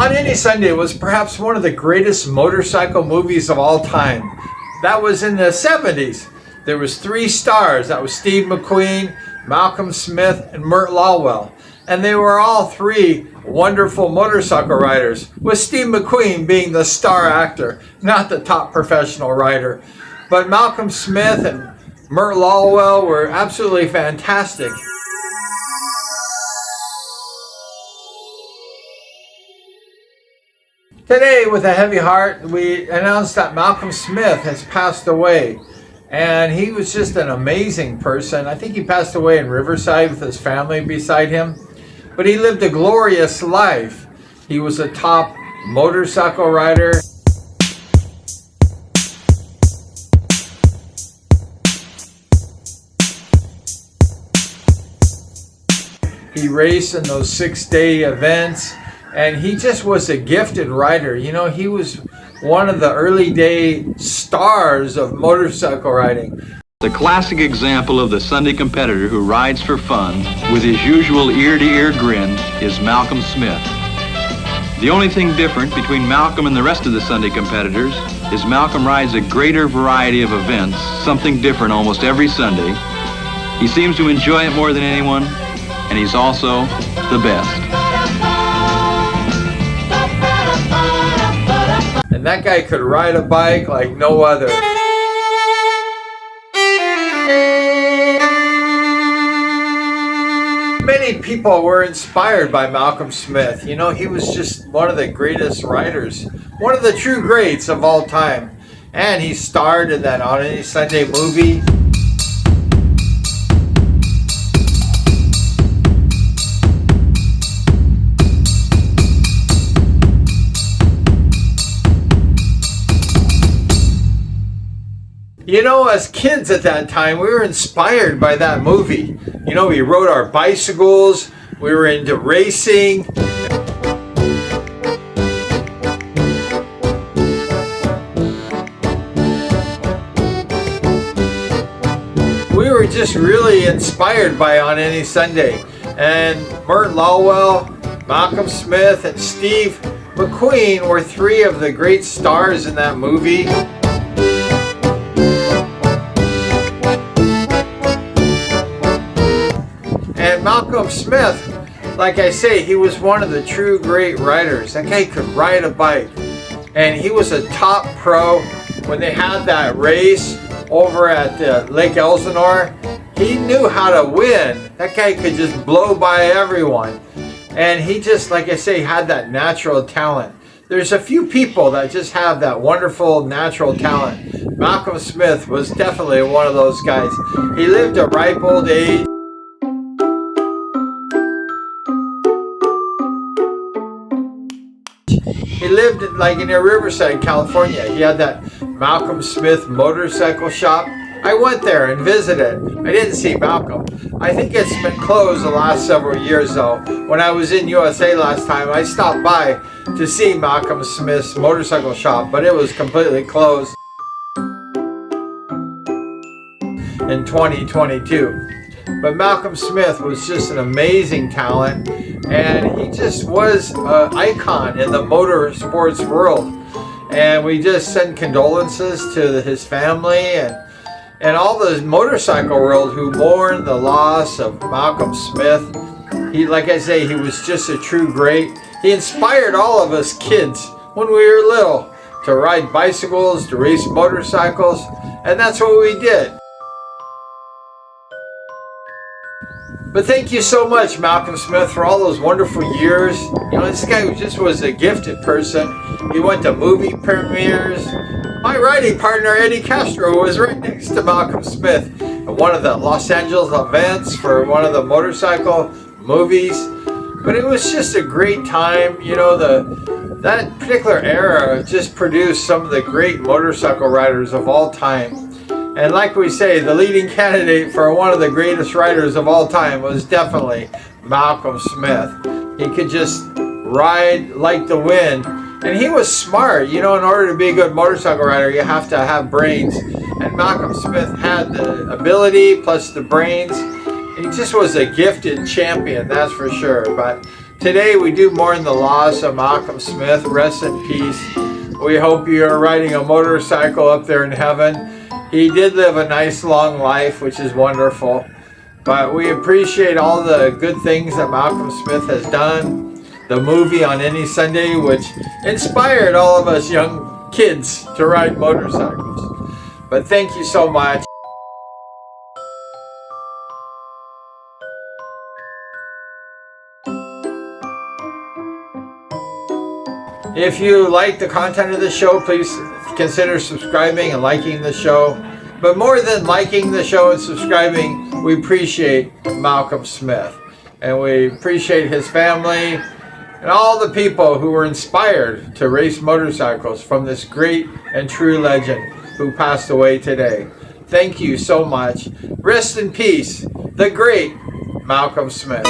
On Any Sunday was perhaps one of the greatest motorcycle movies of all time. That was in the 70s. There was 3 stars. That was Steve McQueen, Malcolm Smith, and Mert Lawwell. And they were all 3 wonderful motorcycle riders, with Steve McQueen being the star actor, not the top professional rider. But Malcolm Smith and Mert Lawwell were absolutely fantastic. Today, with a heavy heart, we announced that Malcolm Smith has passed away. And he was just an amazing person. I think he passed away in Riverside with his family beside him. But he lived a glorious life. He was a top motorcycle rider. He raced in those 6-day events. And he just was a gifted rider. You know, he was one of the early day stars of motorcycle riding. The classic example of the Sunday competitor who rides for fun with his usual ear-to-ear grin is Malcolm Smith. The only thing different between Malcolm and the rest of the Sunday competitors is Malcolm rides a greater variety of events, something different almost every Sunday. He seems to enjoy it more than anyone, and he's also the best. And that guy could ride a bike like no other. Many people were inspired by Malcolm Smith. You know, he was just one of the greatest riders, one of the true greats of all time. And he starred in that On Any Sunday movie. You know, as kids at that time, we were inspired by that movie. You know, we rode our bicycles, we were into racing. We were just really inspired by On Any Sunday. And Mert Lawwell, Malcolm Smith, and Steve McQueen were 3 of the great stars in that movie. And Malcolm Smith, like I say, he was one of the true great riders. That guy could ride a bike. And he was a top pro. When they had that race over at Lake Elsinore, he knew how to win. That guy could just blow by everyone. And he just, like I say, had that natural talent. There's a few people that just have that wonderful natural talent. Malcolm Smith was definitely one of those guys. He lived a ripe old age. He lived like near Riverside, California. He had that Malcolm Smith motorcycle shop. I went there and visited. I didn't see Malcolm. I think it's been closed the last several years though. When I was in USA last time, I stopped by to see Malcolm Smith's motorcycle shop, but it was completely closed in 2022. But Malcolm Smith was just an amazing talent, and he just was an icon in the motorsports world. And we just send condolences to his family and all the motorcycle world who mourn the loss of Malcolm Smith. He, like I say, he was just a true great. He inspired all of us kids when we were little to ride bicycles, to race motorcycles, and that's what we did. But thank you so much, Malcolm Smith, for all those wonderful years. You know, this guy just was a gifted person. He went to movie premieres. My riding partner, Eddie Castro, was right next to Malcolm Smith at one of the Los Angeles events for one of the motorcycle movies. But it was just a great time. You know, that particular era just produced some of the great motorcycle riders of all time. And like we say, the leading candidate for one of the greatest riders of all time was definitely Malcolm Smith. He could just ride like the wind. And he was smart. You know, in order to be a good motorcycle rider, you have to have brains. And Malcolm Smith had the ability plus the brains. He just was a gifted champion, that's for sure. But Today we do mourn the loss of Malcolm Smith. Rest in peace. We hope you are riding a motorcycle up there in heaven. He did live a nice long life, which is wonderful. But we appreciate all the good things that Malcolm Smith has done. The movie On Any Sunday, which inspired all of us young kids to ride motorcycles. But thank you so much. If you like the content of the show, please consider subscribing and liking the show. But more than liking the show and subscribing, we appreciate Malcolm Smith. And we appreciate his family and all the people who were inspired to race motorcycles from this great and true legend who passed away today. Thank you so much. Rest in peace, the great Malcolm Smith.